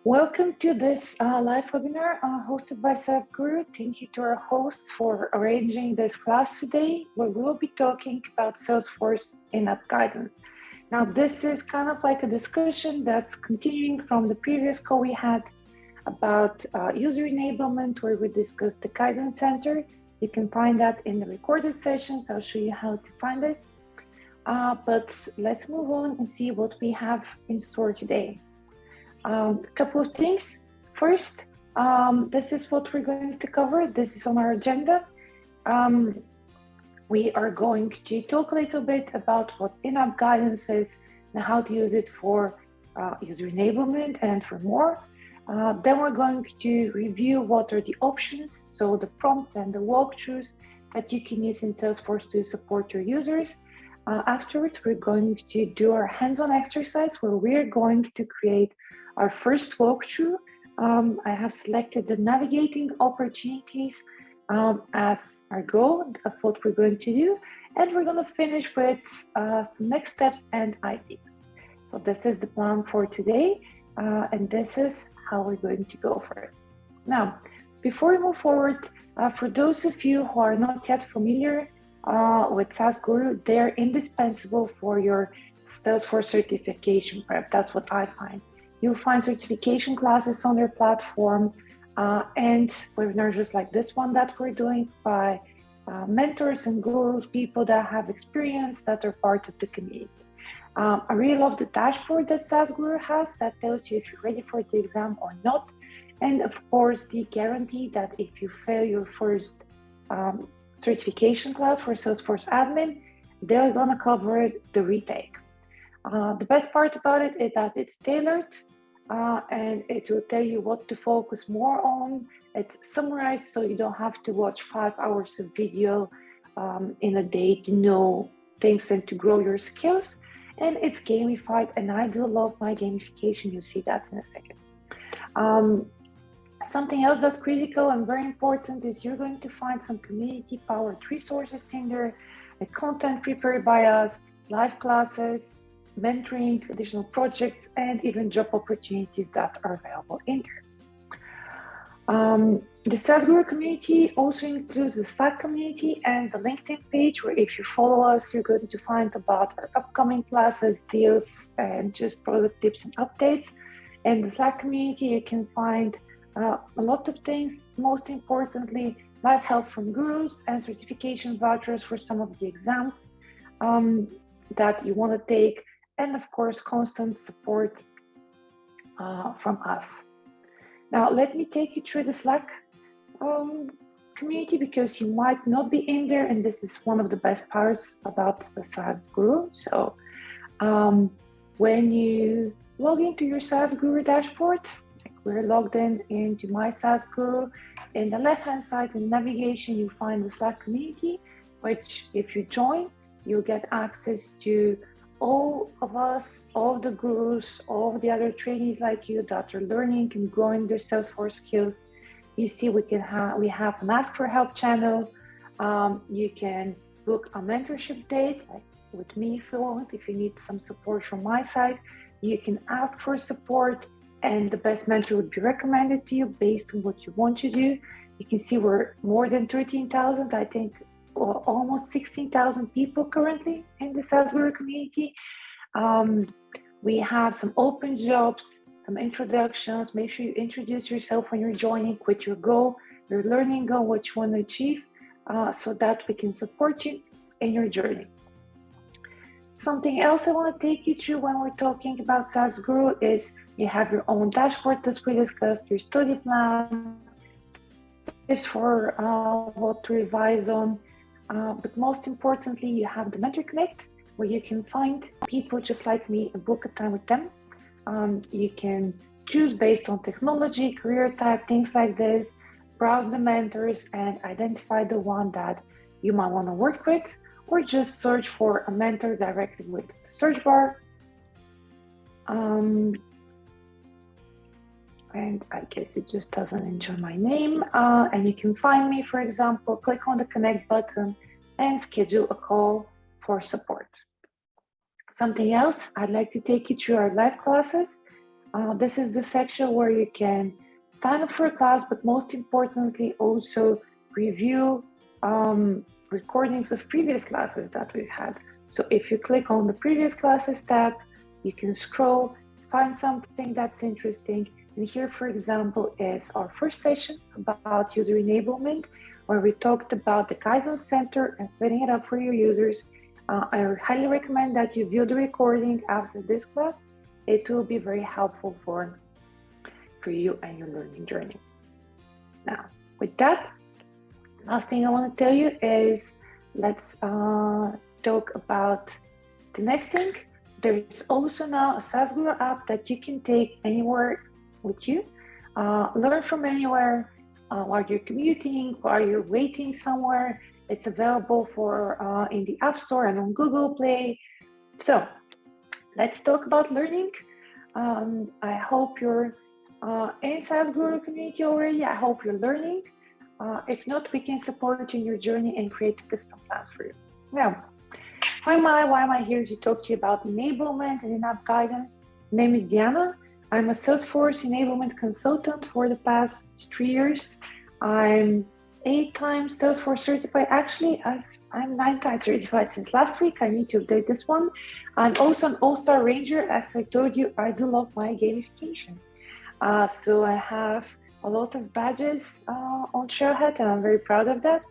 Welcome to this live webinar hosted by saasguru. Thank you to our hosts for arranging this class today, where we will be talking about Salesforce In-App Guidance. Now, this is kind of like a discussion that's continuing from the previous call we had about user enablement, where we discussed the Guidance Center. You can find that in the recorded sessions. I'll show you how to find this. But let's move on and see what we have in store today. A couple of things. First, this is what we're going to cover. This is on our agenda. We are going to talk a little bit about what in-app guidance is and how to use it for user enablement and for more. Then we're going to review what are the options, so the prompts and the walkthroughs that you can use in Salesforce to support your users. Afterwards, we're going to do our hands-on exercise where we're going to create our first walkthrough. I have selected the navigating opportunities as our goal of what we're going to do, and we're going to finish with some next steps and ideas. So this is the plan for today, and this is how we're going to go for it. Now, before we move forward, for those of you who are not yet familiar with saasguru, they're indispensable for your Salesforce certification prep. That's what I find. You'll find certification classes on their platform and webinars just like this one that we're doing by mentors and gurus, people that have experience, that are part of the community. I really love the dashboard that saasguru has that tells you if you're ready for the exam or not. And of course, the guarantee that if you fail your first certification class for Salesforce admin, they're gonna cover the retake. The best part about it is that it's tailored and it will tell you what to focus more on. It's summarized, so you don't have to watch 5 hours of video in a day to know things and to grow your skills. And it's gamified, and I do love my gamification. You'll see that in a second. Something else that's critical and very important is you're going to find some community-powered resources in there, the content prepared by us, live classes, mentoring, additional projects, and even job opportunities that are available in there. The saasguru community also includes the Slack community and the LinkedIn page, where if you follow us, you're going to find about our upcoming classes, deals, and just product tips and updates. In the Slack community, you can find a lot of things, most importantly, live help from gurus and certification vouchers for some of the exams that you want to take, and of course, constant support from us. Now, let me take you through the Slack community because you might not be in there, and this is one of the best parts about the saasguru. So when you log into your saasguru dashboard, like we're logged into my saasguru, in the left-hand side in navigation, you find the Slack community, which if you join, you'll get access to all of us, all of the gurus, all of the other trainees like you that are learning and growing their Salesforce skills. You see, we have an Ask for Help channel. You can book a mentorship date, like with me if you want. If you need some support from my side, you can ask for support, and the best mentor would be recommended to you based on what you want to do. You can see we're more than 13,000, I think, or almost 16,000 people currently in the saasguru community. We have some open jobs, some introductions. Make sure you introduce yourself when you're joining, with your goal, your learning goal, what you want to achieve, so that we can support you in your journey. Something else I want to take you through when we're talking about saasguru is you have your own dashboard as we discussed, your study plan, tips for what to revise on. But most importantly, you have the Mentor Connect, where you can find people just like me and book a time with them. You can choose based on technology, career type, things like this, browse the mentors and identify the one that you might want to work with, or just search for a mentor directly with the search bar. And I guess it just doesn't enter my name. And you can find me, for example, click on the connect button and schedule a call for support. Something else, I'd like to take you through our live classes. This is the section where you can sign up for a class, but most importantly, also review recordings of previous classes that we've had. So if you click on the previous classes tab, you can scroll, find something that's interesting. And here, for example, is our first session about user enablement, where we talked about the Guidance Center and setting it up for your users. I highly recommend that you view the recording after this class. It will be very helpful for you and your learning journey. Now, with that, last thing I want to tell you is let's talk about the next thing. There's also now a saasguru app that you can take anywhere with you, learn from anywhere, while you're commuting, while you're waiting somewhere. It's available for in the App Store and on Google Play. So let's talk about learning. I hope you're in saasguru community already. I hope you're learning. If not, we can support you in your journey and create a custom plan for you. Now, why am I here to talk to you about enablement and in-app guidance? My name is Diana. I'm a Salesforce enablement consultant for the past 3 years. I'm 8 times Salesforce certified. Actually, I'm 9 times certified since last week. I need to update this one. I'm also an all-star ranger. As I told you, I do love my gamification. So I have a lot of badges on Trailhead, and I'm very proud of that.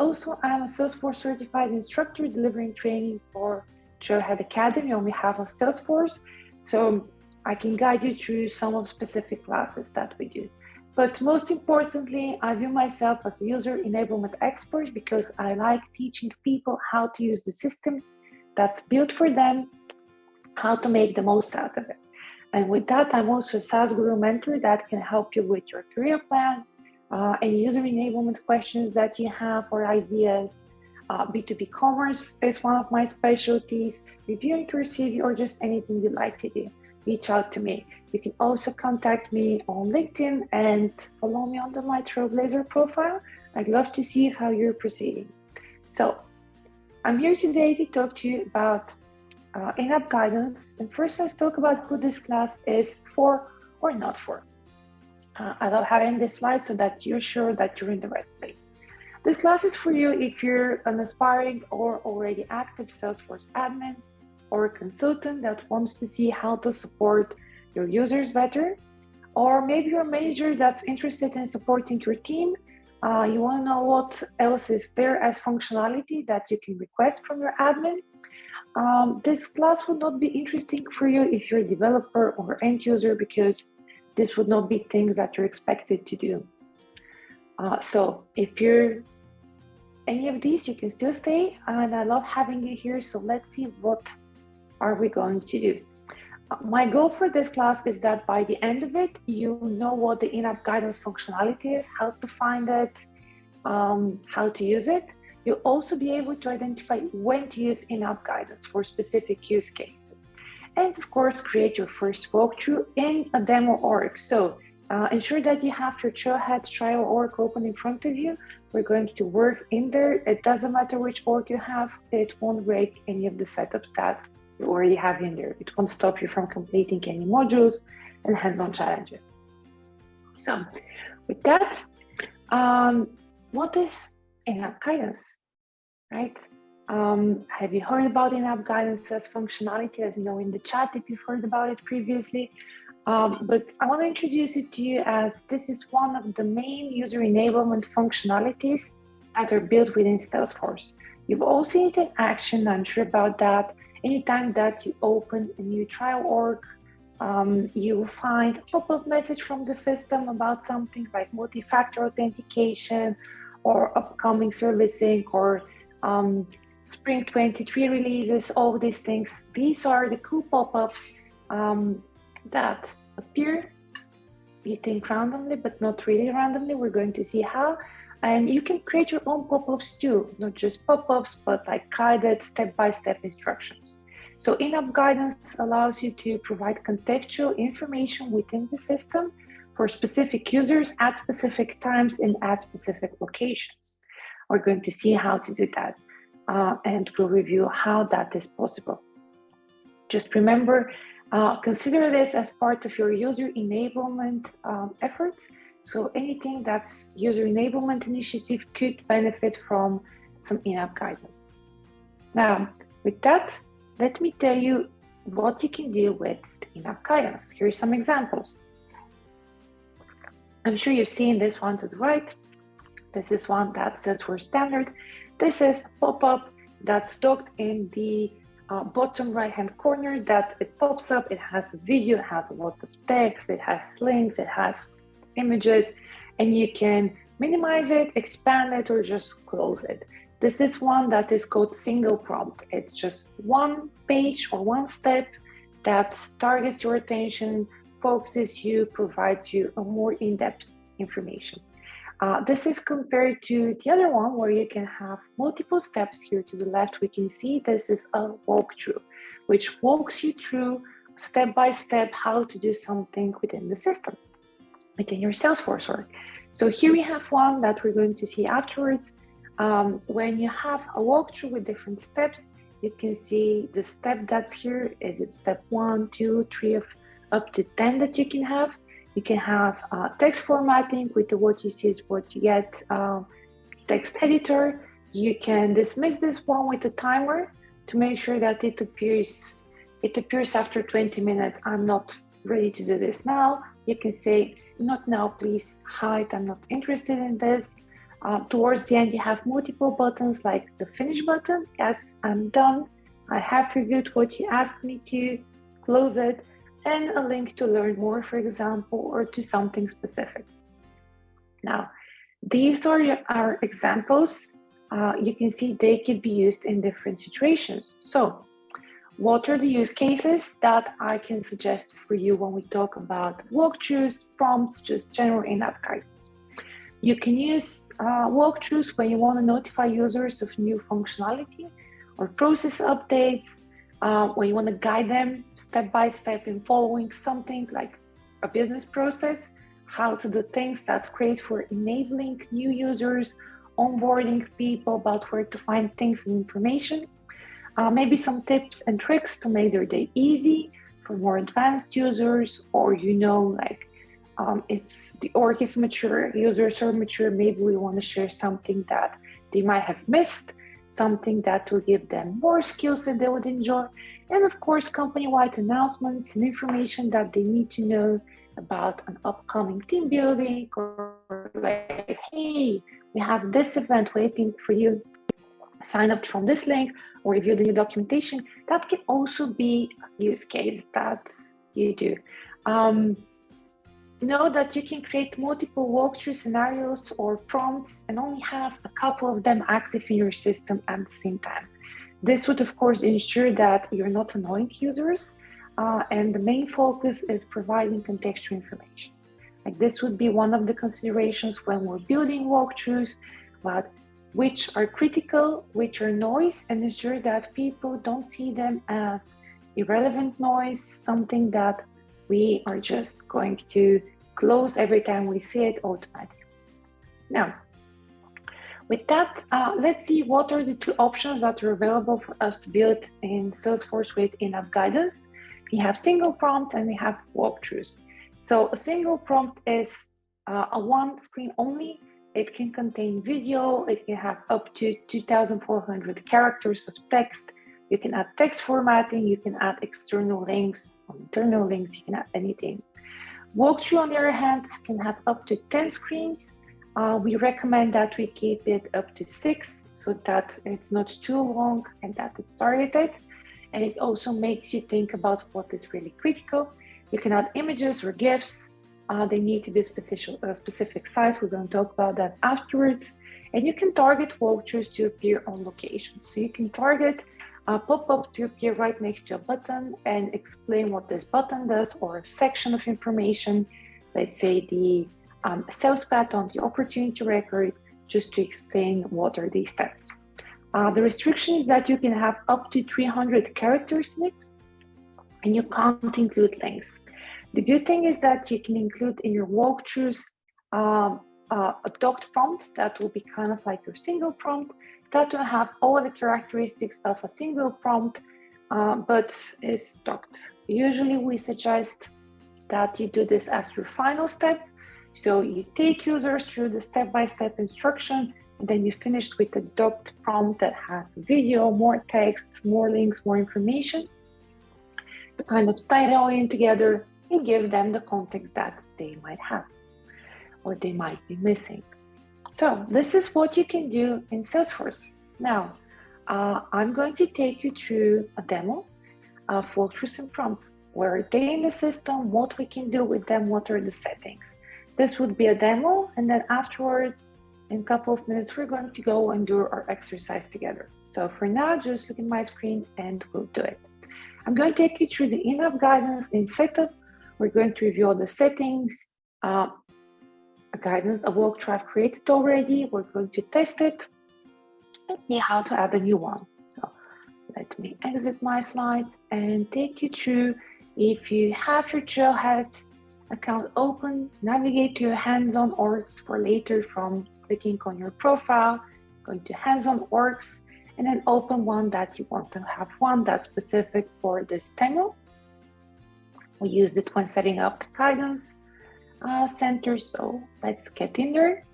Also, I'm a Salesforce certified instructor delivering training for Trailhead Academy on behalf of Salesforce. So I can guide you through some of specific classes that we do. But most importantly, I view myself as a user enablement expert because I like teaching people how to use the system that's built for them, how to make the most out of it. And with that, I'm also a saasguru mentor that can help you with your career plan, any user enablement questions that you have or ideas. B2B commerce is one of my specialties, reviewing your CV, or just anything you'd like to do. Reach out to me. You can also contact me on LinkedIn and follow me under my Trailblazer profile. I'd love to see how you're proceeding. So I'm here today to talk to you about in-app guidance. And first, let's talk about who this class is for or not for. I love having this slide so that you're sure that you're in the right place. This class is for you if you're an aspiring or already active Salesforce admin, or a consultant that wants to see how to support your users better, or maybe you're a manager that's interested in supporting your team. You want to know what else is there as functionality that you can request from your admin. This class would not be interesting for you if you're a developer or end user, because this would not be things that you're expected to do. So if you're any of these, you can still stay, and I love having you here. So let's see what are we going to do. My goal for this class is that by the end of it, you know what the in-app guidance functionality is, how to find it, how to use it. You'll also be able to identify when to use in-app guidance for specific use cases. And of course, create your first walkthrough in a demo org. So ensure that you have your Trailhead trial org open in front of you. We're going to work in there. It doesn't matter which org you have. It won't break any of the setups that you already have in there. It won't stop you from completing any modules and hands-on challenges. So with that, what is in-app guidance, right? Have you heard about in-app guidance as functionality? Let me know in the chat if you've heard about it previously. But I want to introduce it to you as this is one of the main user enablement functionalities that are built within Salesforce. You've all seen it in action, I'm sure about that. Anytime that you open a new trial org, you will find a pop-up message from the system about something like multi-factor authentication or upcoming servicing or Spring 23 releases, all these things. These are the cool pop-ups that appear, you think randomly, but not really randomly. We're going to see how. And you can create your own pop-ups too, not just pop-ups, but like guided step-by-step instructions. So in-app guidance allows you to provide contextual information within the system for specific users at specific times and at specific locations. We're going to see how to do that, and we'll review how that is possible. Just remember, Consider this as part of your user enablement efforts. So anything that's user enablement initiative could benefit from some in-app guidance. Now, with that, let me tell you what you can do with in-app guidance. Here's some examples. I'm sure you've seen this one to the right. This is one that's Salesforce standard. This is a pop-up that's docked in the bottom right-hand corner that it pops up. It has a video, it has a lot of text, it has links, it has images, and you can minimize it, expand it, or just close it. This is one that is called single prompt. It's just one page or one step that targets your attention, focuses you, provides you a more in-depth information. This is compared to the other one where you can have multiple steps. Here to the left, we can see this is a walkthrough, which walks you through step by step how to do something within the system, within your Salesforce org. So here we have one that we're going to see afterwards. When you have a walkthrough with different steps, you can see the step that's here. Is it step 1, 2, 3, up to 10 that you can have? You can have text formatting with the what you see is what you get text editor. You can dismiss this one with a timer to make sure that it appears after 20 minutes. I'm not ready to do this now. You can say, not now, please hide, I'm not interested in this. Towards the end, you have multiple buttons like the finish button. Yes, I'm done. I have reviewed what you asked me to, close it, and a link to learn more, for example, or to something specific. Now, these are our examples. You can see they could be used in different situations. So, what are the use cases that I can suggest for you when we talk about walkthroughs, prompts, just general in-app guidance? You can use walkthroughs when you want to notify users of new functionality or process updates, when you want to guide them step by step in following something like a business process, how to do things that's great for enabling new users, onboarding people about where to find things and information. Maybe some tips and tricks to make their day easy for more advanced users, or it's the org is mature, users are mature, maybe we want to share something that they might have missed, something that will give them more skills that they would enjoy, and of course company-wide announcements and information that they need to know about an upcoming team building, or like, hey, we have this event waiting for you, sign up from this link or review the new documentation. That can also be a use case that you do. Know that you can create multiple walkthrough scenarios or prompts and only have a couple of them active in your system at the same time. This would, of course, ensure that you're not annoying users, and the main focus is providing contextual information. Like this would be one of the considerations when we're building walkthroughs, about which are critical, which are noise, and ensure that people don't see them as irrelevant noise, something that we are just going to close every time we see it automatically. Now, with that, let's see what are the two options that are available for us to build in Salesforce with in-app guidance. We have single prompts and we have walkthroughs. So a single prompt is a one screen only. It can contain video, it can have up to 2,400 characters of text. You can add text formatting, you can add external links, or internal links, you can add anything. Walkthrough, on the other hand, can have up to 10 screens. We recommend that we keep it up to 6 so that it's not too long and that it's targeted. And it also makes you think about what is really critical. You can add images or GIFs. They need to be a specific size. We're going to talk about that afterwards. And you can target walkthroughs to appear on location. So you can target a pop-up to appear right next to a button and explain what this button does, or a section of information, let's say the sales path on the opportunity record, just to explain what are these steps. The restriction is that you can have up to 300 characters in it, and you can't include links. The good thing is that you can include in your walkthroughs a docked prompt that will be kind of like your single prompt, that will have all the characteristics of a single prompt, but is docked. usually we suggest that you do this as your final step. So you take users through the step-by-step instruction, and then you finish with a docked prompt that has video, more text, more links, more information to kind of tie it all in together and give them the context that they might have or they might be missing. So this is what you can do in Salesforce. Now, I'm going to take you through a demo of walkthroughs and prompts. Where are they in the system, what we can do with them, what are the settings. This would be a demo, and then afterwards, in a couple of minutes, we're going to go and do our exercise together. So for now, just look at my screen and we'll do it. I'm going to take you through the in-app guidance in setup. We're going to review all the settings, a walkthrough I've created already. We're going to test it and see how to add a new one. So let me exit my slides and take you through. If you have your Trailhead account open, navigate to your hands-on orgs for later from clicking on your profile, going to hands-on orgs, and then open one that you want to have, one that's specific for this demo. We used it when setting up the guidance center, so let's get in there.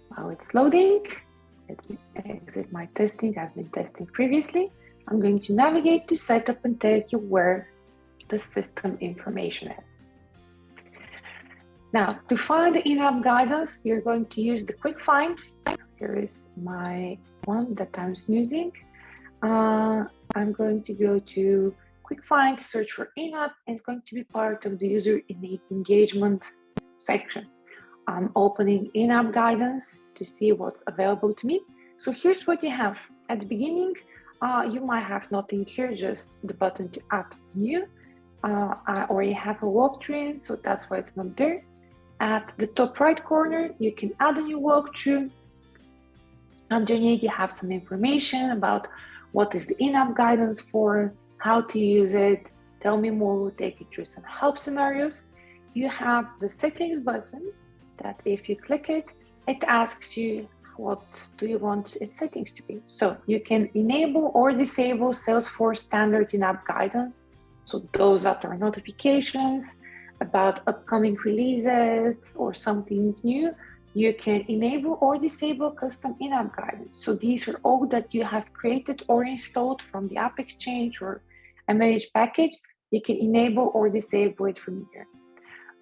While it's loading, let me exit my testing. I've been testing previously. I'm going to navigate to setup and take you where the system information is. Now, to find the in-app guidance, you're going to use the quick find. Here is my one that I'm using. I'm going to go to quick find, search for in-app, and it's going to be part of the user engagement section. I'm opening in-app guidance to see what's available to me. So here's what you have. At the beginning, you might have nothing here, just the button to add new. I already have a walkthrough in, so that's why it's not there. At the top right corner, you can add a new walkthrough. Underneath, you have some information about what is the in-app guidance for, how to use it, tell me more, we'll take you through some help scenarios. You have the settings button that if you click it, it asks you what do you want its settings to be. So you can enable or disable Salesforce standard in-app guidance. So those that are notifications about upcoming releases or something new, you can enable or disable custom in-app guidance. So these are all that you have created or installed from the App Exchange or MH package. You can enable or disable it from here.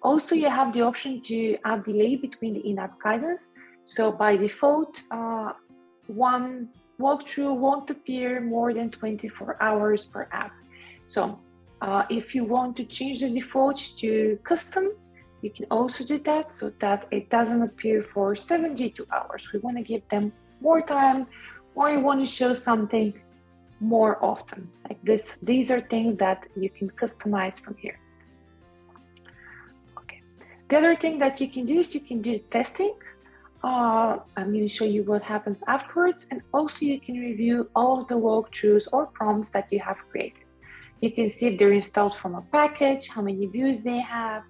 Also, you have the option to add delay between the in-app guidance. So by default, one walkthrough won't appear more than 24 hours per app. So if you want to change the default to custom, you can also do that so that it doesn't appear for 72 hours. We want to give them more time, or you want to show something more often. Like this, these are things that you can customize from here. Okay. The other thing that you can do is you can do testing. I'm going to show you what happens afterwards, and also you can review all of the walkthroughs or prompts that you have created. You can see if they're installed from a package, how many views they have,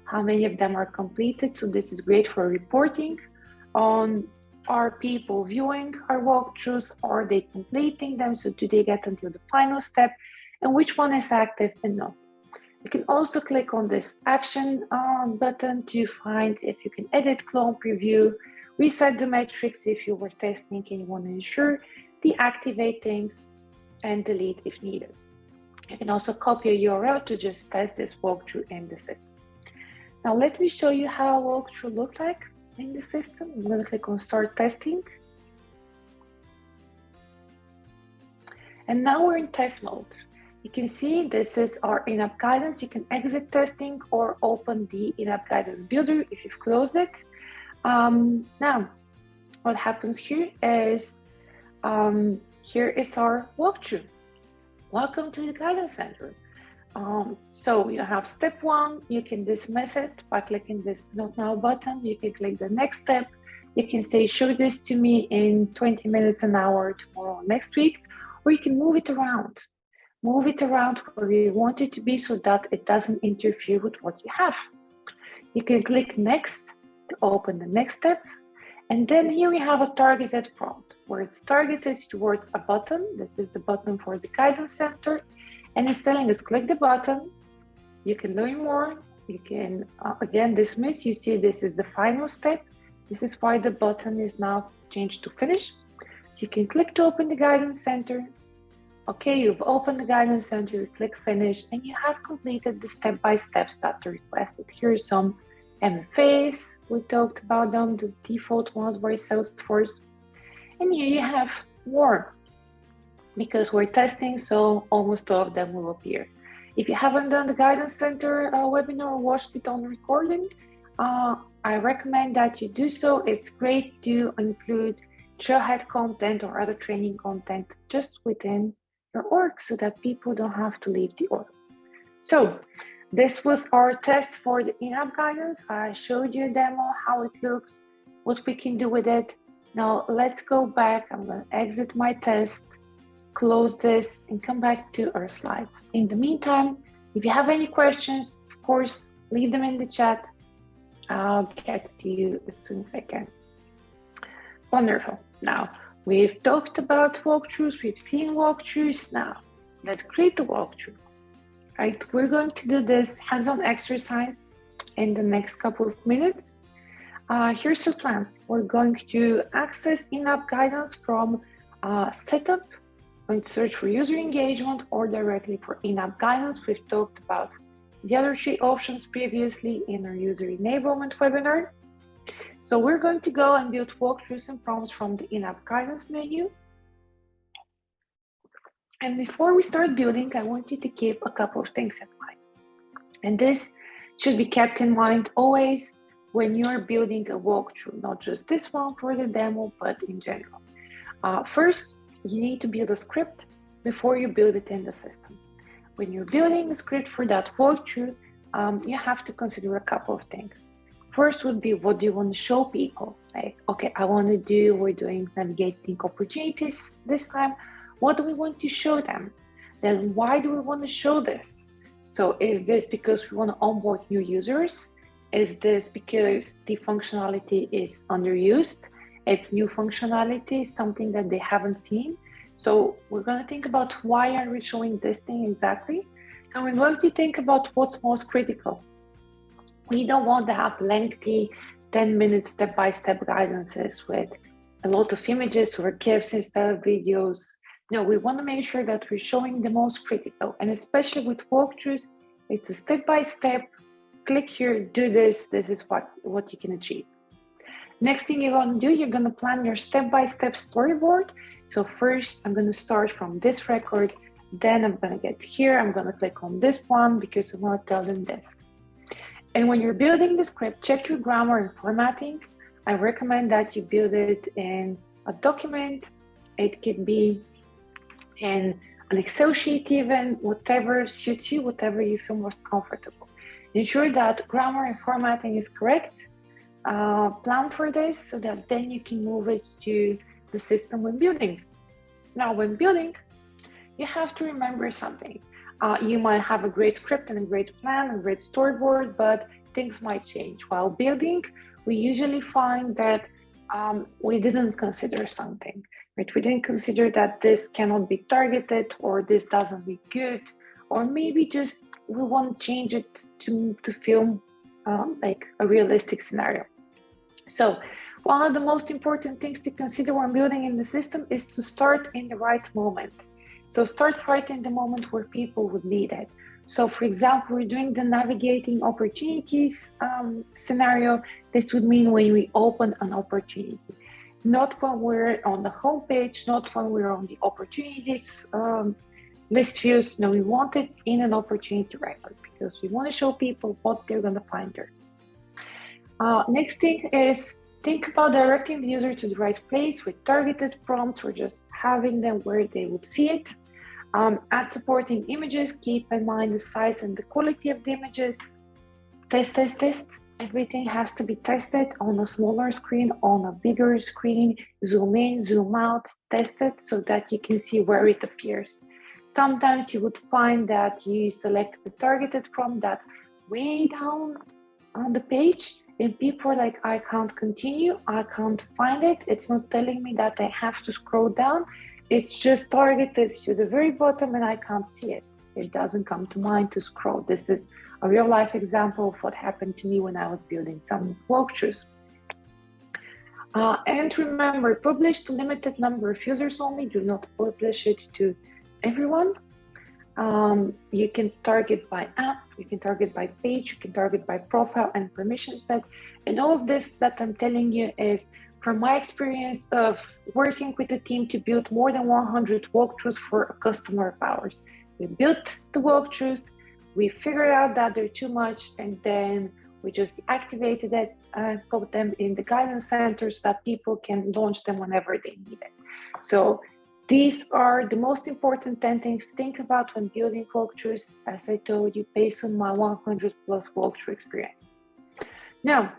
how many of them are completed. So this is great for reporting on, are people viewing our walkthroughs, are they completing them, so do they get until the final step, and which one is active and not. You can also click on this action button to find if you can edit, clone, preview, reset the metrics if you were testing and you want to ensure, deactivate things, and delete if needed. You can also copy a URL to just test this walkthrough in the system. Now let me show you how a walkthrough looks like in the system. I'm going to click on Start Testing. And now we're in test mode. You can see this is our in-app guidance. You can exit testing or open the in-app guidance builder if you've closed it. Now, what happens here is, here is our walkthrough. Welcome to the Guidance Center. So you have step one, you can dismiss it by clicking this Not Now button. You can click the next step. You can say, show this to me in 20 minutes, an hour, tomorrow, next week, or you can move it around. Move it around where you want it to be so that it doesn't interfere with what you have. You can click next to open the next step. And then here we have a targeted prompt where it's targeted towards a button. This is the button for the guidance center. And it's telling us, click the button. You can learn more. You can, again, dismiss. You see, this is the final step. This is why the button is now changed to finish. So you can click to open the guidance center. Okay, you've opened the guidance center, you click finish, and you have completed the step-by-steps that are requested. Here's some MFAs. We talked about them, the default ones by Salesforce. And here you have more, because we're testing, so almost all of them will appear. If you haven't done the Guidance Center webinar or watched it on recording, I recommend that you do so. It's great to include trailhead content or other training content just within your org so that people don't have to leave the org. So this was our test for the in-app guidance. I showed you a demo, how it looks, what we can do with it. Now let's go back. I'm going to exit my test, close this, and come back to our slides. In the meantime, if you have any questions, of course, leave them in the chat. I'll get to you as soon as I can. Wonderful. Now, we've talked about walkthroughs, we've seen walkthroughs. Now, let's create the walkthrough. Right, we're going to do this hands-on exercise in the next couple of minutes. Here's your plan. We're going to access in-app guidance from setup, going to search for user engagement or directly for in-app guidance. We've talked about the other three options previously in our user enablement webinar. So we're going to go and build walkthroughs and prompts from the in-app guidance menu. And before we start building, I want you to keep a couple of things in mind. And this should be kept in mind always when you're building a walkthrough, not just this one for the demo, but in general. First, you need to build a script before you build it in the system. When you're building a script for that walkthrough, you have to consider a couple of things. First would be, what do you want to show people? Like, okay, we're doing navigating opportunities this time. What do we want to show them? Then why do we want to show this? So is this because we want to onboard new users? Is this because the functionality is underused? It's new functionality, something that they haven't seen. So we're going to think about why are we showing this thing exactly? And we're going to think about what's most critical. We don't want to have lengthy 10-minute step-by-step guidances with a lot of images or GIFs instead of videos. No, we want to make sure that we're showing the most critical. And especially with walkthroughs, it's a step-by-step, click here, do this, this is what you can achieve. Next thing you want to do, you're going to plan your step-by-step storyboard. So first, I'm going to start from this record, then I'm going to get here, I'm going to click on this one because I want to tell them this. And when you're building the script, check your grammar and formatting. I recommend that you build it in a document. It could be in an Excel sheet even, whatever suits you, whatever you feel most comfortable. Ensure that grammar and formatting is correct. Plan for this so that then you can move it to the system when building. Now, when building, you have to remember something. You might have a great script and a great plan, a great storyboard, but things might change. While building, we usually find that we didn't consider something, right? We didn't consider that this cannot be targeted, or this doesn't look good, or maybe just we want to change it to feel like a realistic scenario. So one of the most important things to consider when building in the system is to start in the right moment. So start right in the moment where people would need it. So for example, we're doing the navigating opportunities scenario. This would mean when we open an opportunity, not when we're on the homepage, not when we're on the opportunities list views. No, we want it in an opportunity record because we want to show people what they're going to find there. Next thing is think about directing the user to the right place with targeted prompts or just having them where they would see it. Add supporting images, keep in mind the size and the quality of the images. Test. Everything has to be tested on a smaller screen, on a bigger screen, zoom in, zoom out, test it so that you can see where it appears. Sometimes you would find that you select the targeted prompt that's way down on the page, and people are like, I can't continue, I can't find it, it's not telling me that I have to scroll down, it's just targeted to the very bottom and I can't see it. It doesn't come to mind to scroll. This is a real life example of what happened to me when I was building some walkthroughs. And remember, publish to limited number of users only, do not publish it to everyone. You can target by app, you can target by page, you can target by profile and permission set. And all of this that I'm telling you is from my experience of working with a team to build more than 100 walkthroughs for a customer of ours. We built the walkthroughs, we figured out that they're too much, and then we just deactivated it and put them in the guidance centers so that people can launch them whenever they need it. So these are the most important 10 things to think about when building walkthroughs, as I told you, based on my 100 plus walkthrough experience. Now,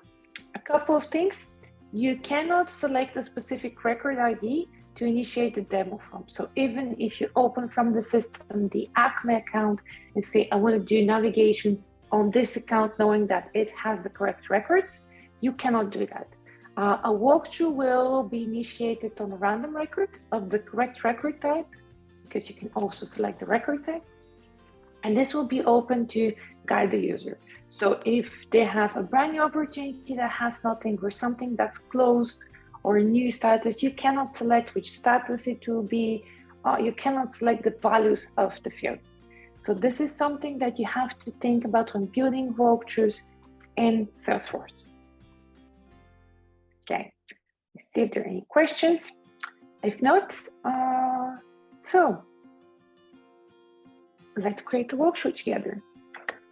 a couple of things. You cannot select a specific record ID to initiate the demo from. So even if you open from the system the Acme account and say, I want to do navigation on this account, knowing that it has the correct records, you cannot do that. A walkthrough will be initiated on a random record of the correct record type, because you can also select the record type. And this will be open to guide the user. So if they have a brand new opportunity that has nothing, or something that's closed, or a new status, you cannot select which status it will be. You cannot select the values of the fields. So this is something that you have to think about when building walkthroughs in Salesforce. Okay, let's see if there are any questions. If not, so let's create a walkthrough together.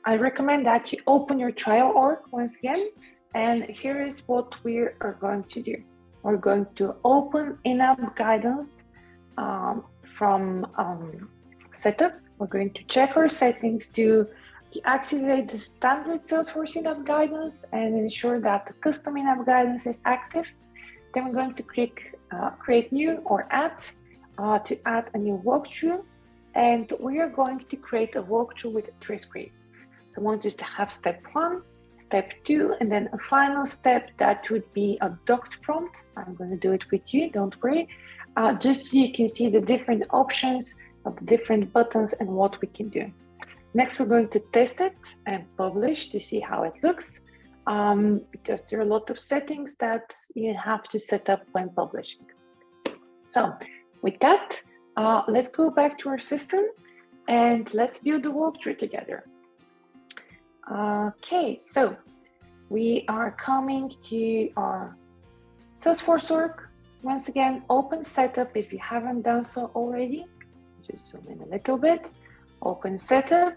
I recommend that you open your trial org once again, and here is what we are going to do. We're going to open In-App Guidance from setup. We're going to check our settings to deactivate the standard Salesforce In-App Guidance and ensure that the custom In-App Guidance is active. Then we're going to click create new or add to add a new walkthrough. And we are going to create a walkthrough with 3 screens. So I want us to have step 1, step 2, and then a final step that would be a docked prompt. I'm going to do it with you, don't worry. Just so you can see the different options of the different buttons and what we can do. Next, we're going to test it and publish to see how it looks, because there are a lot of settings that you have to set up when publishing. So with that, let's go back to our system and let's build the walkthrough together. Okay, so we are coming to our Salesforce Org. Once again, open setup if you haven't done so already. Just zoom in a little bit. Open setup,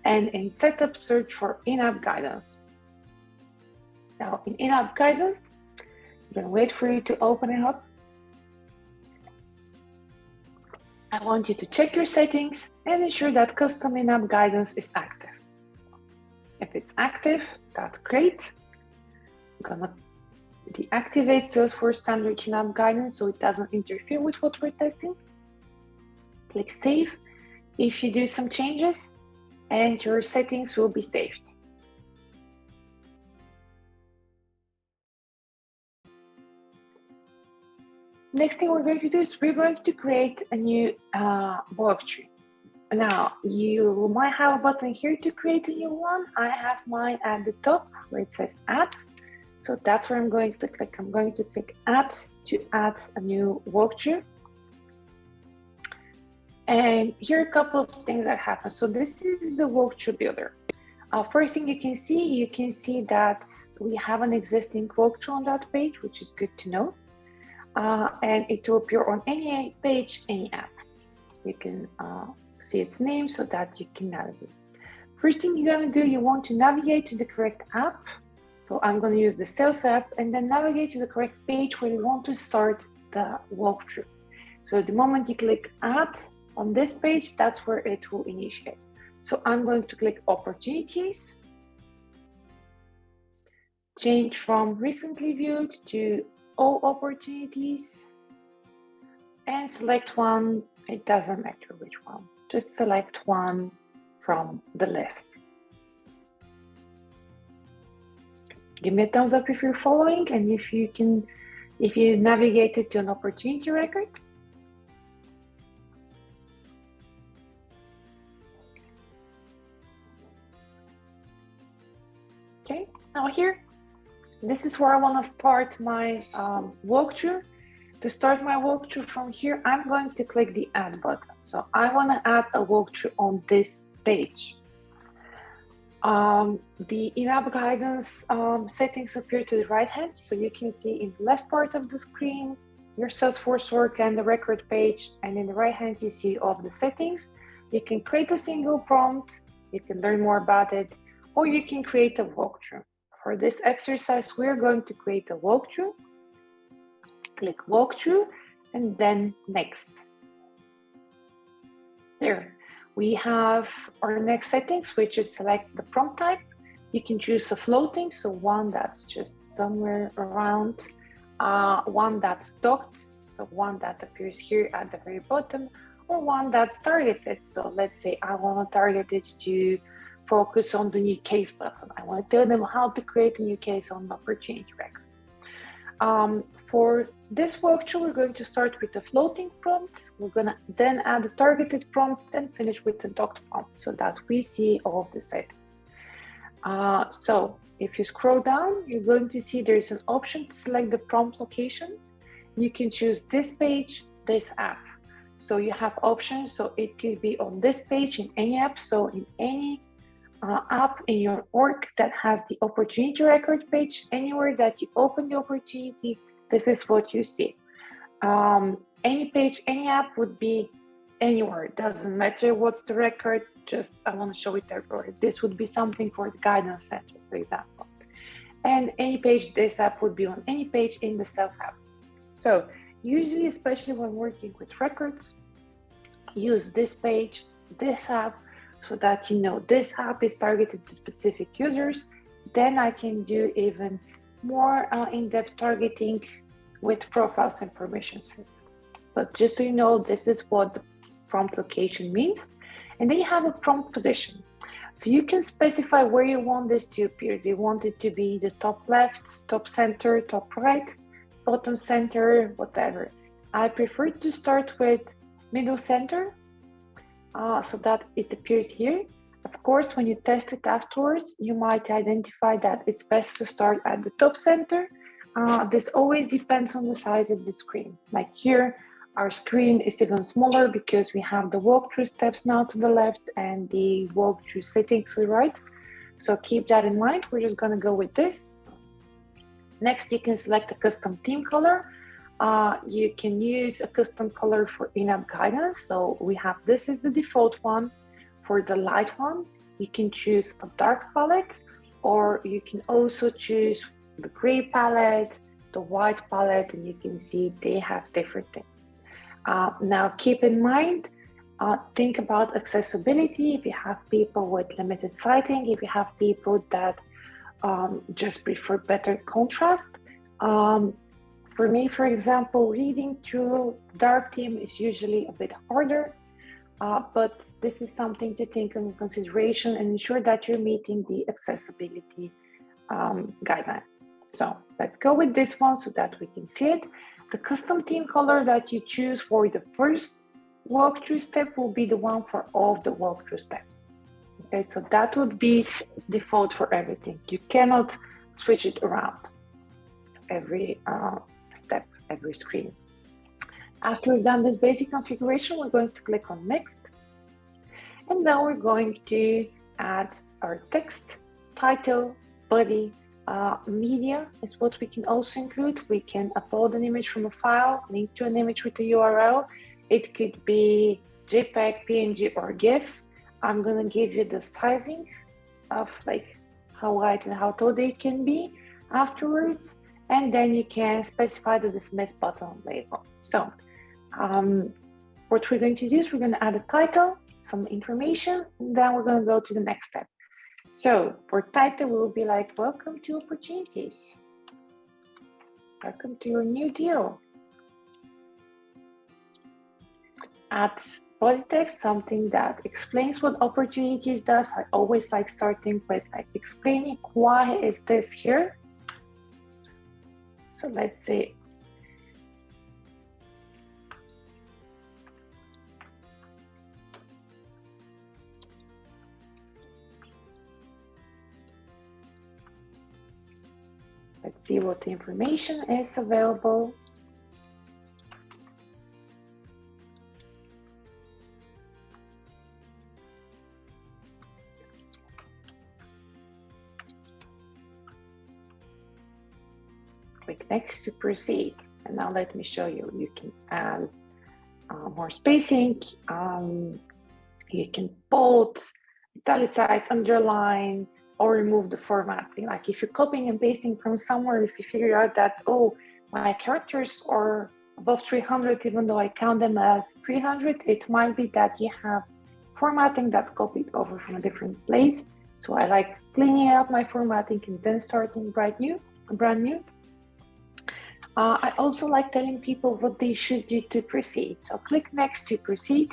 and in setup, search for In-App Guidance. Now, in In-App Guidance, I'm going to wait for you to open it up. I want you to check your settings and ensure that custom In-App Guidance is active. If it's active, that's great. I'm gonna deactivate Salesforce standard In-App Guidance so it doesn't interfere with what we're testing. Click Save if you do some changes, and your settings will be saved. Next thing we're going to do is we're going to create a new walkthrough. Now, you might have a button here to create a new one. I have mine at the top where it says Add. So that's where I'm going to click. I'm going to click Add to add a new walkthrough. And here are a couple of things that happen. So this is the walkthrough builder. First thing you can see that we have an existing walkthrough on that page, which is good to know. And it will appear on any page, any app. You can see its name so that you can navigate. First thing you're going to do, you want to navigate to the correct app. So I'm going to use the Sales app and then navigate to the correct page where you want to start the walkthrough. So the moment you click Add on this page, that's where it will initiate. So I'm going to click Opportunities, change from recently viewed to all opportunities, and select one. It doesn't matter which one, just select one from the list. Give me a thumbs up if you're following, and if you navigated to an opportunity record. Okay, now here, this is where I want to start my walkthrough. To start my walkthrough from here, I'm going to click the Add button. So I want to add a walkthrough on this page. The in-app guidance settings appear to the right hand, so you can see in the left part of the screen your Salesforce Org and the record page, and in the right hand you see all of the settings. You can create a single prompt, you can learn more about it, or you can create a walkthrough. For this exercise, we're going to create a walkthrough. Click walkthrough and then next. There. We have our next settings, which is select the prompt type. You can choose a floating, so one that's just somewhere around, one that's docked, so one that appears here at the very bottom, or one that's targeted. So let's say I want to target it to focus on the new case button. I want to tell them how to create a new case on the opportunity record. For this walkthrough, we're going to start with a floating prompt. We're going to then add a targeted prompt and finish with a docked prompt so that we see all of the settings. So if you scroll down, you're going to see there's an option to select the prompt location. You can choose this page, this app. So you have options. So it could be on this page in any app. So in any app in your org that has the opportunity record page, anywhere that you open the opportunity, this is what you see. Any page, any app would be anywhere. It doesn't matter what's the record, just I want to show it everywhere. This would be something for the guidance center, for example. And any page, this app would be on any page in the sales app. So usually, especially when working with records, use this page, this app, so that you know this app is targeted to specific users. Then I can do even more in-depth targeting with profiles and permission sets. But just so you know, this is what the prompt location means. And then you have a prompt position. So you can specify where you want this to appear. Do you want it to be the top left, top center, top right, bottom center, whatever. I prefer to start with middle center, so that it appears here. Of course, when you test it afterwards, you might identify that it's best to start at the top center. This always depends on the size of the screen. Like here, our screen is even smaller because we have the walkthrough steps now to the left and the walkthrough settings to the right. So keep that in mind. We're just going to go with this. Next, you can select a custom theme color. You can use a custom color for in-app guidance. So we have, this is the default one. For the light one, you can choose a dark palette, or you can also choose the gray palette, the white palette, and you can see they have different things. Now keep in mind, think about accessibility. If you have people with limited sighting, if you have people that just prefer better contrast. For me, for example, reading through dark theme is usually a bit harder, but this is something to take into consideration and ensure that you're meeting the accessibility guidelines. So let's go with this one so that we can see it. The custom theme color that you choose for the first walkthrough step will be the one for all of the walkthrough steps. Okay, so that would be default for everything. You cannot switch it around every step, every screen. After we've done this basic configuration, we're going to click on next. And now we're going to add our text, title, body, media is what we can also include. We can upload an image from a file, link to an image with a URL. It could be JPEG, PNG, or GIF. I'm going to give you the sizing of like how wide and how tall they can be afterwards. And then you can specify the dismiss button label. So what we're going to do is we're going to add a title, some information, and then we're going to go to the next step. So for title, we will be like, welcome to opportunities. Welcome to your new deal. Add body text, something that explains what opportunities does. I always like starting with like explaining why is this here. So let's say let's see what information is available. Click next to proceed. And now let me show you. You can add more spacing. You can bold, italicize, underline, or remove the formatting. Like if you're copying and pasting from somewhere, if you figure out that, oh, my characters are above 300, even though I count them as 300, it might be that you have formatting that's copied over from a different place. So I like cleaning out my formatting and then starting brand new. I also like telling people what they should do to proceed. So click next to proceed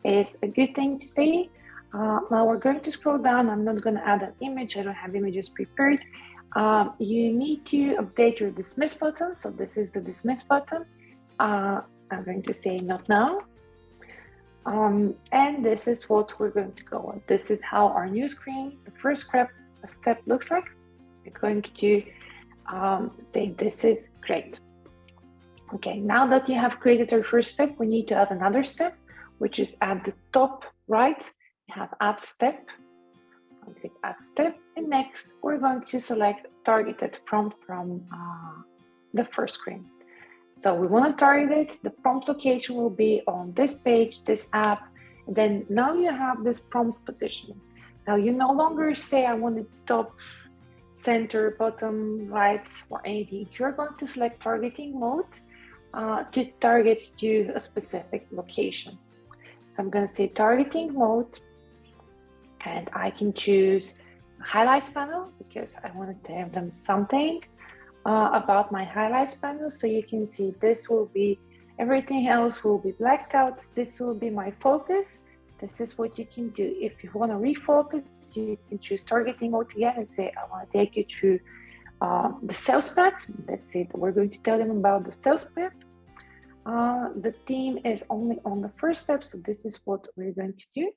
is a good thing to say. Now we're going to scroll down. I'm not going to add an image. I don't have images prepared. You need to update your dismiss button. So this is the dismiss button. I'm going to say not now. And this is what we're going to go on. This is how our new screen, the first step looks like. We're going to say this is great. Okay, now that you have created our first step, we need to add another step, which is at the top right. You have add step. I'll click add step, and next we're going to select targeted prompt from the first screen. So we want to target it. The prompt location will be on this page, this app. And then now you have this prompt position. Now you no longer say I want it top, center, bottom, right, or anything. You're going to select targeting mode to target to a specific location. So I'm going to say targeting mode, and I can choose highlights panel because I want to tell them something about my highlights panel. So you can see this will be, everything else will be blacked out. This will be my focus. This is what you can do. If you want to refocus, you can choose targeting mode again and say, I want to take you through the sales path. Let's say that we're going to tell them about the sales path. The theme is only on the first step, so this is what we're going to do.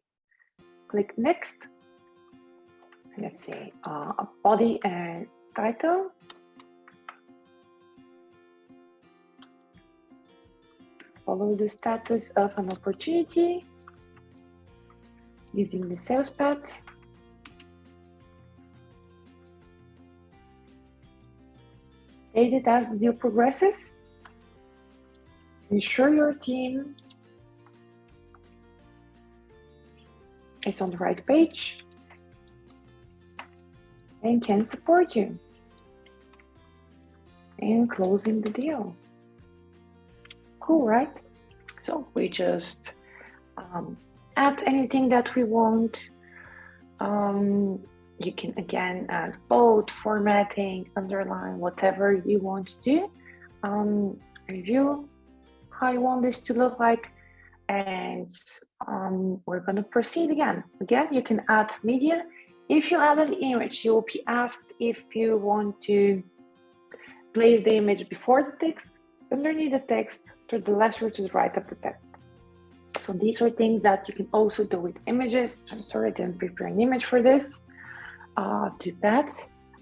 Click next. Let's say a body and title. Follow the status of an opportunity using the sales path. State it as the deal progresses. Ensure your team is on the right page and can support you in closing the deal. Cool, right? So we just add anything that we want. You can again add bold, formatting, underline, whatever you want to do. Review how you want this to look like, and we're going to proceed again. Again, you can add media. If you add an image, you will be asked if you want to place the image before the text, underneath the text, to the left or to the right of the text. So these are things that you can also do with images. I'm sorry, I didn't prepare an image for this. Too bad.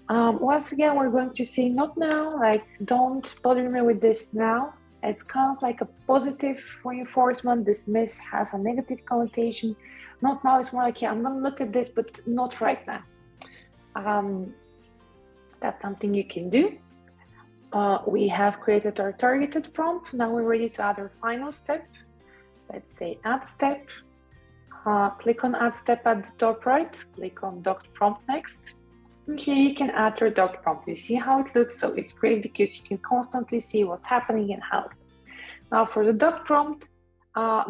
Once again, we're going to say not now, like don't bother me with this now. It's kind of like a positive reinforcement. Dismiss has a negative connotation. Not now, it's more like, yeah, I'm gonna look at this, but not right now. That's something you can do. We have created our targeted prompt. Now we're ready to add our final step. Let's say add step. Click on add step at the top right. Click on docked prompt next. And here you can add your docked prompt. You see how it looks, so it's great because you can constantly see what's happening and how. Now for the docked prompt,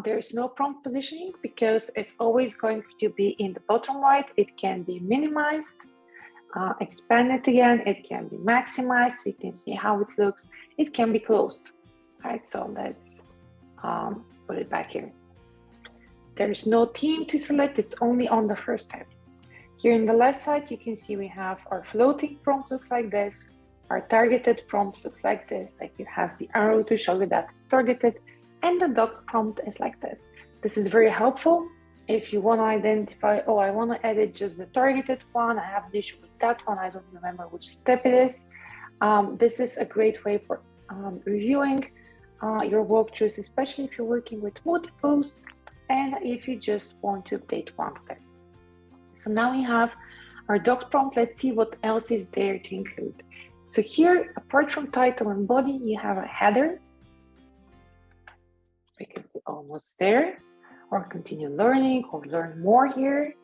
there's no prompt positioning because it's always going to be in the bottom right. It can be minimized, expanded again, it can be maximized, so you can see how it looks. It can be closed. All right, so let's put it back here. There's no theme to select, it's only on the first step. Here in the left side, you can see we have our floating prompt, looks like this. Our targeted prompt looks like this, like it has the arrow to show you that it's targeted, and the doc prompt is like this. This is very helpful if you want to identify, oh, I want to edit just the targeted one, I have an issue with that one, I don't remember which step it is. This is a great way for reviewing your walkthroughs, especially if you're working with multiples and if you just want to update one step. So now we have our doc prompt. Let's see what else is there to include. So here, apart from title and body, you have a header. We can see almost there, or continue learning, or learn more here.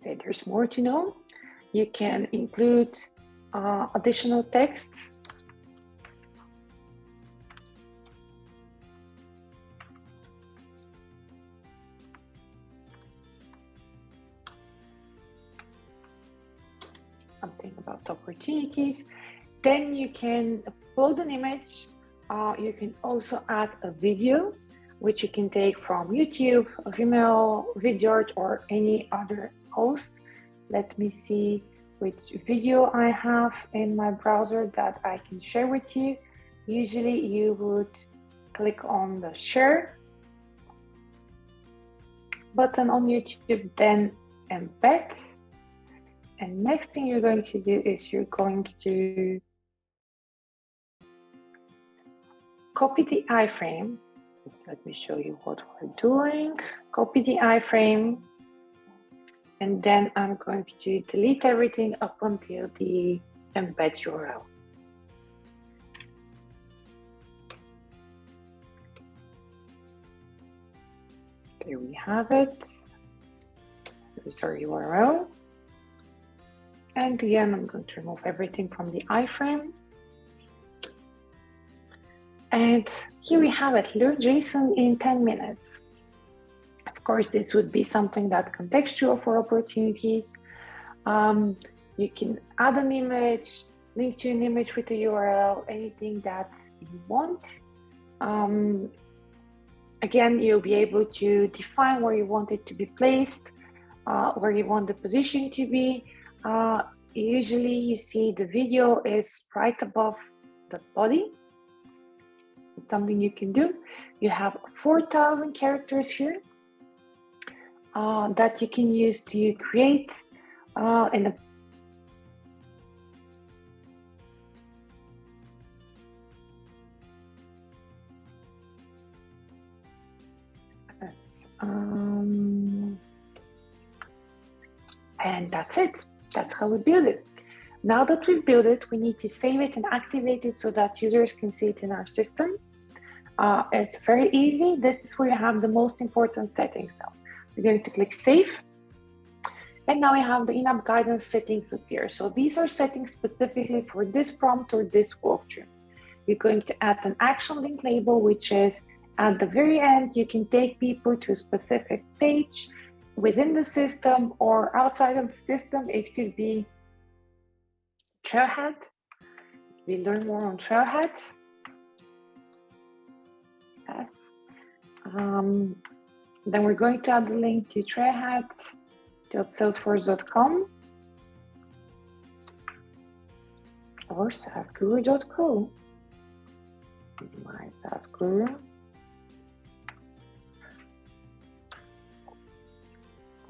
Say there's more to know. You can include additional text. Something about opportunities. Then you can upload an image. You can also add a video, which you can take from YouTube, Vimeo, Vidyard, or any other host. Let me see which video I have in my browser that I can share with you. Usually you would click on the share button on YouTube, then embed. And next thing you're going to do is you're going to copy the iframe. Just let me show you what we're doing. Copy the iframe, and then I'm going to delete everything up until the embed URL. There we have it. Here's our URL. And again, I'm going to remove everything from the iframe. And here we have it, learn JSON in 10 minutes. Of course, this would be something that's contextual for opportunities. You can add an image, link to an image with a URL, anything that you want. Again, you'll be able to define where you want it to be placed, where you want the position to be. Usually you see the video is right above the body. It's something you can do. You have 4,000 characters here that you can use to create in a and that's it. That's how we build it. Now that we've built it, we need to save it and activate it so that users can see it in our system. It's very easy. This is where you have the most important settings now. We're going to click Save. And now we have the in-app guidance settings appear. So these are settings specifically for this prompt or this walkthrough. You're going to add an action link label, which is at the very end, you can take people to a specific page within the system or outside of the system. It could be Trailhead. We learn more on Trailhead. Yes. Then we're going to add the link to trailhead.salesforce.com or saasguru.co. My saasguru.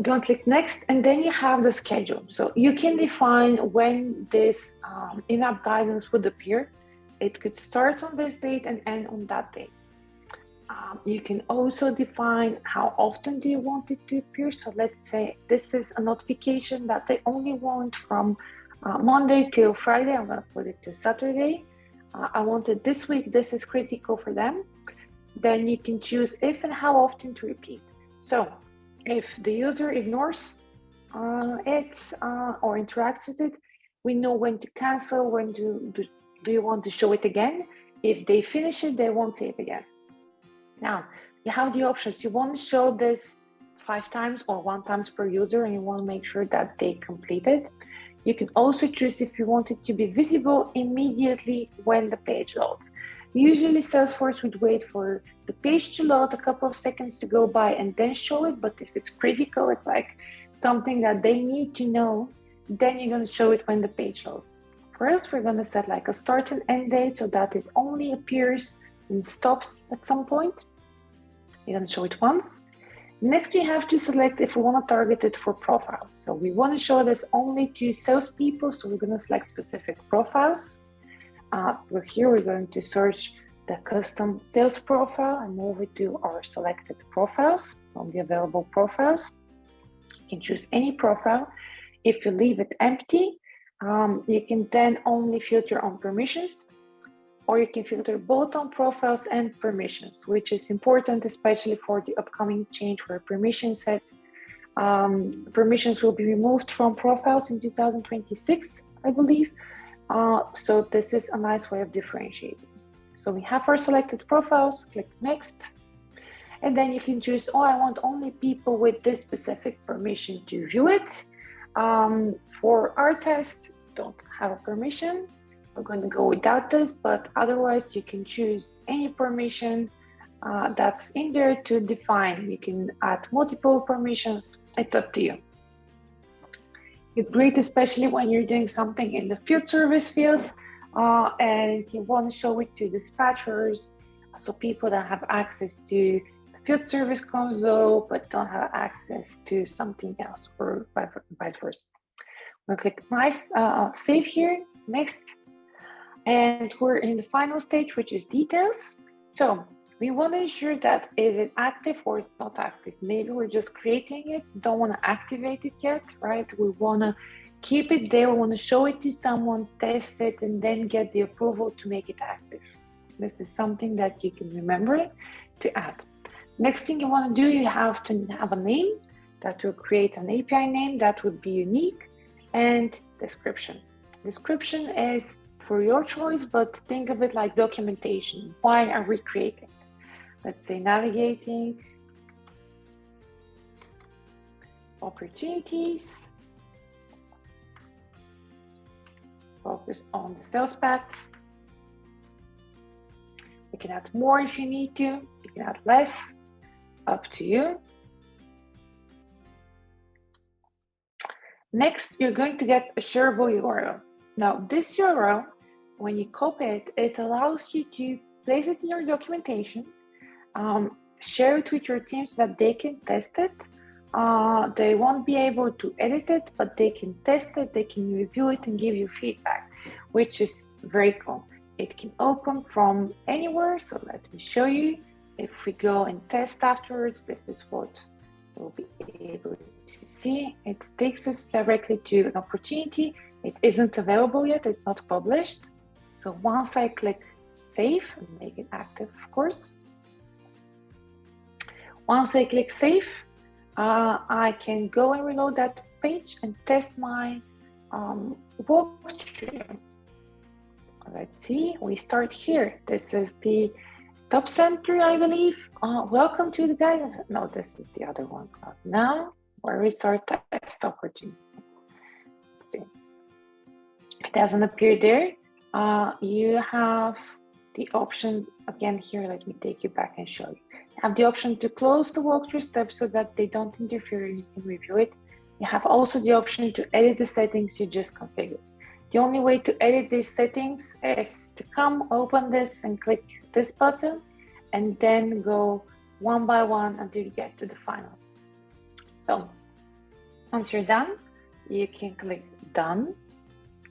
Go and click next, and then you have the schedule. So you can define when this in-app guidance would appear. It could start on this date and end on that date. You can also define how often do you want it to appear. So let's say this is a notification that they only want from Monday till Friday. I'm going to put it to Saturday. I want it this week. This is critical for them. Then you can choose if and how often to repeat. So if the user ignores it or interacts with it, we know when to cancel, when do you want to show it again. If they finish it, they won't see it again. Now, you have the options. You want to show this 5 times or 1 time per user, and you want to make sure that they complete it. You can also choose if you want it to be visible immediately when the page loads. Usually Salesforce would wait for the page to load, a couple of seconds to go by and then show it. But if it's critical, it's like something that they need to know, then you're going to show it when the page loads. First, we're going to set like a start and end date so that it only appears and stops at some point. You're going to show it once. Next, we have to select if we want to target it for profiles. So we want to show this only to salespeople, so we're going to select specific profiles. So here we're going to search the custom sales profile and move it to our selected profiles from the available profiles. You can choose any profile. If you leave it empty, you can then only filter on permissions, or you can filter both on profiles and permissions, which is important, especially for the upcoming change where permission sets. Permissions will be removed from profiles in 2026, I believe. So this is a nice way of differentiating. So we have our selected profiles, click next, and then you can choose, oh, I want only people with this specific permission to view it. For our test, don't have a permission. We're going to go without this, but otherwise you can choose any permission that's in there to define. You can add multiple permissions. It's up to you. It's great, especially when you're doing something in the field service field and you want to show it to dispatchers, so people that have access to the field service console but don't have access to something else, or vice versa. We'll click nice, save here, next. And we're in the final stage, which is details. So we want to ensure that is it active or it's not active. Maybe we're just creating it, don't want to activate it yet, right? We want to keep it there. We want to show it to someone, test it, and then get the approval to make it active. This is something that you can remember to add. Next thing you want to do, you have to have a name that will create an API name that would be unique, and description. Description is for your choice, but think of it like documentation. Why are we creating? Let's say navigating opportunities, focus on the sales path. You can add more if you need to, you can add less, up to you. Next, you're going to get a shareable URL. Now, this URL, when you copy it, it allows you to place it in your documentation, share it with your team so that they can test it. They won't be able to edit it, but they can test it, they can review it and give you feedback, which is very cool. It can open from anywhere, so let me show you. If we go and test afterwards, this is what we'll be able to see. It takes us directly to an opportunity. It isn't available yet, it's not published. So once I click save and make it active, of course. Once I click save, I can go and reload that page and test my walkthrough. Let's see, we start here. This is the top center, I believe. Welcome to the guidance. No, this is the other one. Now, where we start test opportunity. Let's see. If it doesn't appear there, you have the option, again here, let me take you back and show you. You have the option to close the walkthrough steps so that they don't interfere and you can review it. You have also the option to edit the settings you just configured. The only way to edit these settings is to come, open this and click this button and then go one by one until you get to the final. So once you're done, you can click done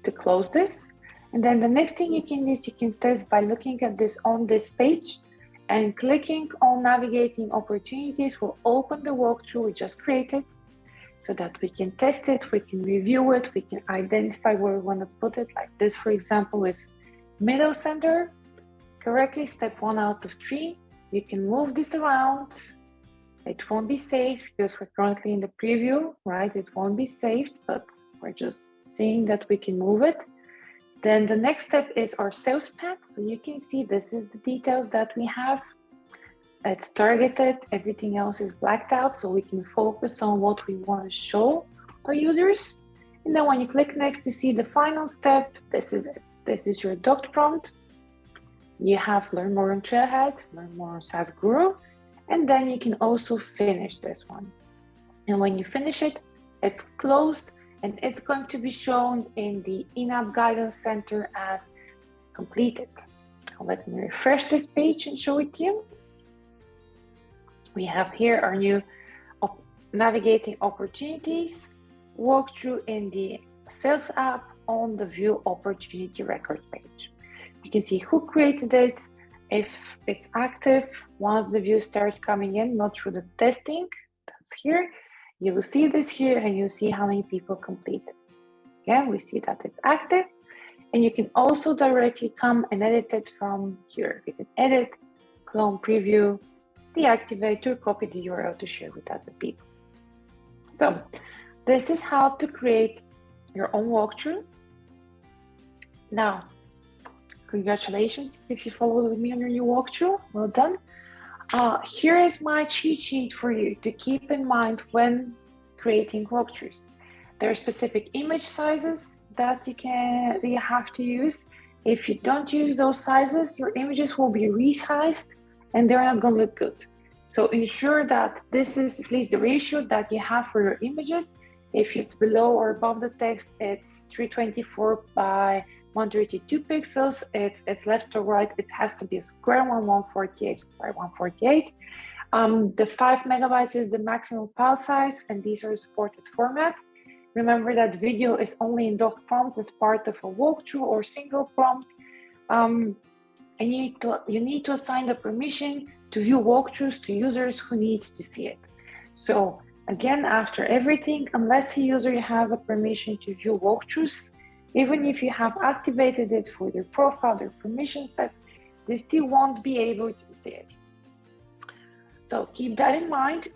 to close this. And then the next thing you can do is you can test by looking at this on this page and clicking on navigating opportunities will open the walkthrough we just created so that we can test it, we can review it, we can identify where we want to put it. Like this, for example, is middle center, correctly, step 1 out of 3. You can move this around. It won't be saved because we're currently in the preview, right? It won't be saved, but we're just seeing that we can move it. Then the next step is our sales path. So you can see this is the details that we have. It's targeted, everything else is blacked out, so we can focus on what we want to show our users. And then when you click next to see the final step, this is it. This is your doc prompt. You have learn more on Trailhead, learn more on saasguru, and then you can also finish this one. And when you finish it, It's closed and it's going to be shown in the In-App Guidance Center as completed. Let me refresh this page and show it to you. We have here our new navigating opportunities walkthrough in the Sales app on the View Opportunity Record page. You can see who created it, if it's active, once the views start coming in, not through the testing, that's here. You will see this here and you see how many people completed. Again, we see that it's active, and you can also directly come and edit it from here. You can edit, clone, preview, deactivate, or copy the URL to share with other people. So this is how to create your own walkthrough. Now, congratulations if you followed with me on your new walkthrough, well done. Here is my cheat sheet for you to keep in mind when creating walkthroughs. There are specific image sizes that you have to use. If you don't use those sizes, your images will be resized and they're not going to look good. So ensure that this is at least the ratio that you have for your images. If it's below or above the text, it's 324 by 132 pixels. It's left or right. It has to be a square one, 148 by 148. The 5 megabytes is the maximum file size, and these are supported format. Remember that video is only in doc prompts as part of a walkthrough or single prompt. And you need to assign the permission to view walkthroughs to users who need to see it. So again, after everything, unless a user has a permission to view walkthroughs, even if you have activated it for their profile, their permission set, they still won't be able to see it. So keep that in mind.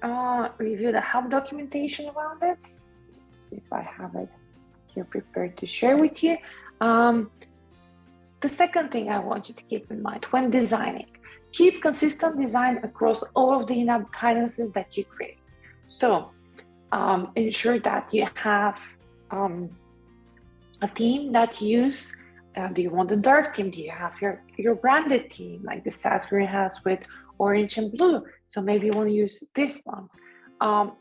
Review the help documentation around it. Let's see if I have it here prepared to share with you. The second thing I want you to keep in mind when designing, keep consistent design across all of the in-app guidances that you create. So ensure that you have a theme that you use. Do you want the dark theme? Do you have your branded theme like the saasguru has with orange and blue? So maybe you want to use this one.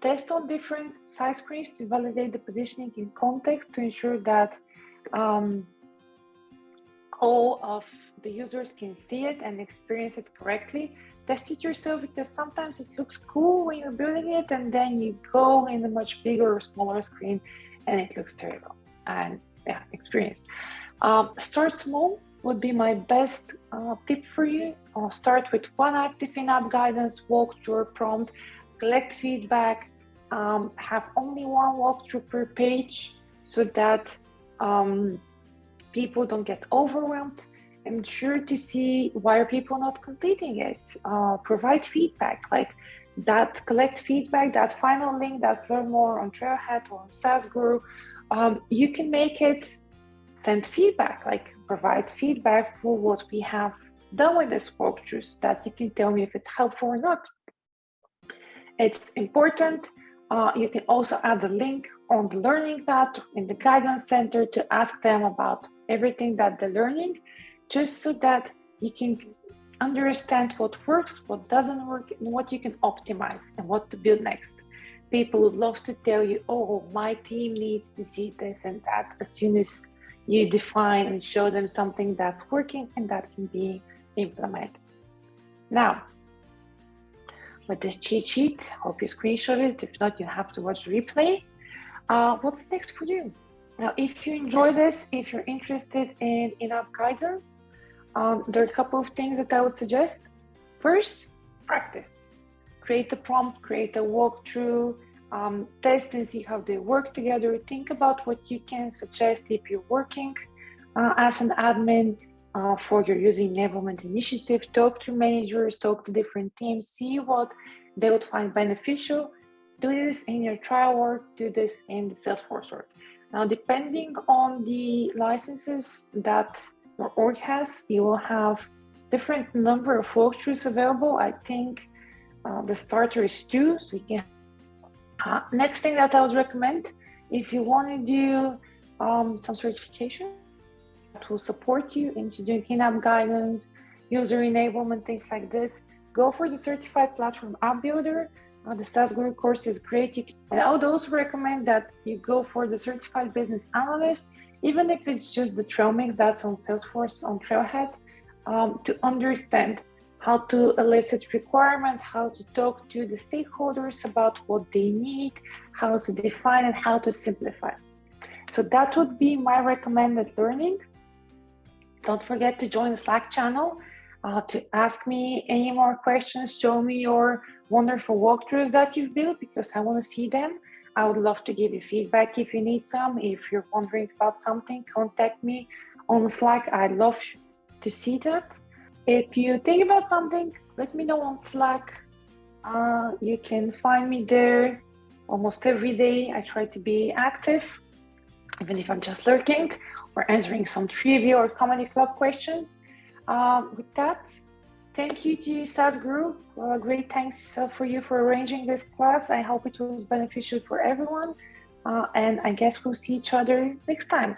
Test on different size screens to validate the positioning in context to ensure that all of the users can see it and experience it correctly. Test it yourself, because sometimes it looks cool when you're building it and then you go in a much bigger or smaller screen and it looks terrible. And yeah, experience. Start small would be my best tip for you. I'll start with one active in-app guidance, walkthrough prompt, collect feedback, have only one walkthrough per page so that people don't get overwhelmed. Ensure to see why are people not completing it. Provide feedback like that, collect feedback, that final link, that's learn more on Trailhead or on saasguru. You can make it send feedback, like provide feedback for what we have done with this walkthroughs, that you can tell me if it's helpful or not. It's important. You can also add a link on the learning path in the guidance center to ask them about everything that they're learning, just so that you can understand what works, what doesn't work, and what you can optimize and what to build next. People would love to tell you, oh, my team needs to see this and that, as soon as you define and show them something that's working and that can be implemented. Now, with this cheat sheet, hope you screenshot it. If not, you have to watch the replay. What's next for you? Now, if you enjoy this, if you're interested in in-app guidance, there are a couple of things that I would suggest. First, practice. Create a prompt, create a walkthrough, test and see how they work together. Think about what you can suggest if you're working as an admin for your user enablement initiative. Talk to managers, talk to different teams, see what they would find beneficial. Do this in your trial work, do this in the Salesforce Org. Now, depending on the licenses that your org has, you will have different number of walkthroughs available. I think the starter is 2, so you can. Next thing that I would recommend, if you want to do some certification that will support you into doing in-app guidance, user enablement, things like this, go for the certified platform app builder. The saasguru course is great. And I would also recommend that you go for the Certified Business Analyst, even if it's just the trail mix that's on Salesforce on Trailhead, to understand how to elicit requirements, how to talk to the stakeholders about what they need, how to define and how to simplify. So that would be my recommended learning. Don't forget to join the Slack channel to ask me any more questions, show me your wonderful walkthroughs that you've built, because I want to see them. I would love to give you feedback if you need some. If you're wondering about something, contact me on Slack. I'd love to see that. If you think about something, let me know on Slack. You can find me there almost every day. I try to be active, even if I'm just lurking or answering some trivia or comedy club questions. With that, thank you to saasguru. Great thanks for you for arranging this class. I hope it was beneficial for everyone. And I guess we'll see each other next time.